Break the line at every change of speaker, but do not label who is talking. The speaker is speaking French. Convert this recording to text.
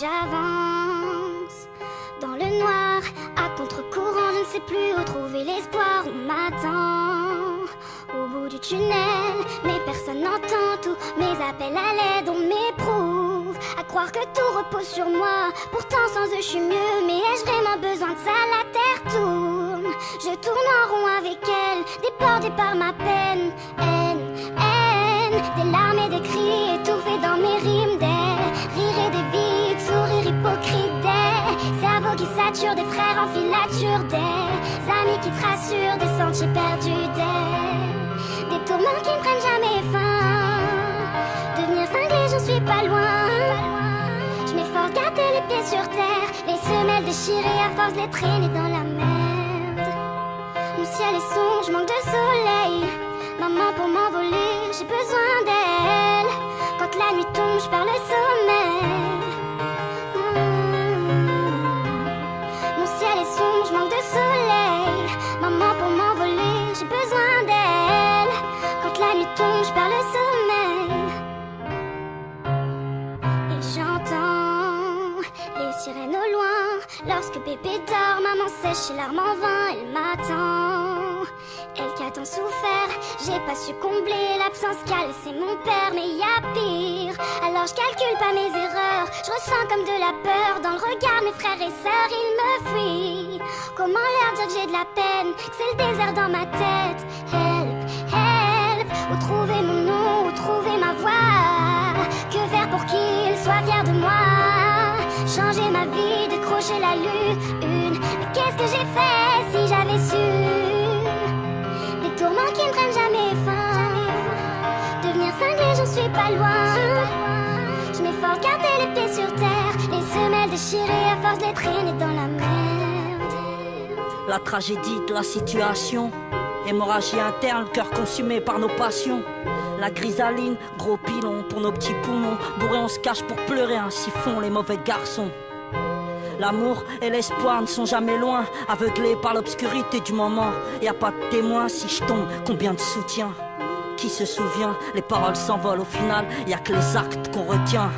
J'avance dans le noir, à contre-courant, je ne sais plus où trouver l'espoir. On m'attend au bout du tunnel, mais personne n'entend tous mes appels à l'aide. On m'éprouve à croire que tout repose sur moi. Pourtant sans eux je suis mieux, mais ai-je vraiment besoin de ça? La terre tourne, je tourne en rond avec elle, débordée par ma peine. Haine, des larmes et des cris étouffés dans mes rimes, des rires et des vides, sourires hypocrites, des cerveaux qui saturent, des frères en filature, des amis qui te rassurent, des sentiers perdus, des tourments qui ne prennent jamais fin. Devenir cinglé, j'en suis pas loin. Je m'efforce garder les pieds sur terre, les semelles déchirées à force de les traîner dans la merde. Mon ciel est sombre, je manque de soleil. Maman pour m'envoler, j'ai besoin d'elle. Quand la nuit tombe, je perds le sommeil. Mon ciel est sombre, je manque de soleil. Maman pour m'envoler, j'ai besoin d'elle. Quand la nuit tombe, je perds le sommeil. Et j'entends les sirènes au loin. Lorsque bébé dort, maman sèche ses larmes en vain. Elle m'attend, elle qui a tant souffert. J'ai pas su combler l'absence qu'a laissé mon père. Mais y a pire, alors je calcule pas mes erreurs. Je ressens comme de la peur dans le regard mes frères et sœurs. Ils me fuient, comment leur dire que j'ai de la peine, que c'est le désert dans ma tête. Help, help, où trouver mon nom, où trouver ma voix? Que faire pour qu'ils soient fiers de moi? Changer ma vie, décrocher la lune. Mais qu'est-ce que j'ai fait si j'avais su? Des tourments qui ne prennent jamais fin. Devenir cinglé, j'en suis pas loin. Je m'efforce garder les pieds sur terre, les semelles déchirées à force de les traîner dans la merde.
La tragédie de la situation, hémorragie interne, cœur consumé par nos passions. La grisaline, gros pilon pour nos petits poumons. Bourrés on se cache pour pleurer, ainsi font les mauvais garçons. L'amour et l'espoir ne sont jamais loin, aveuglés par l'obscurité du moment. Y a pas de témoin si je tombe, combien de soutien? Qui se souvient, les paroles s'envolent au final, y a que les actes qu'on retient.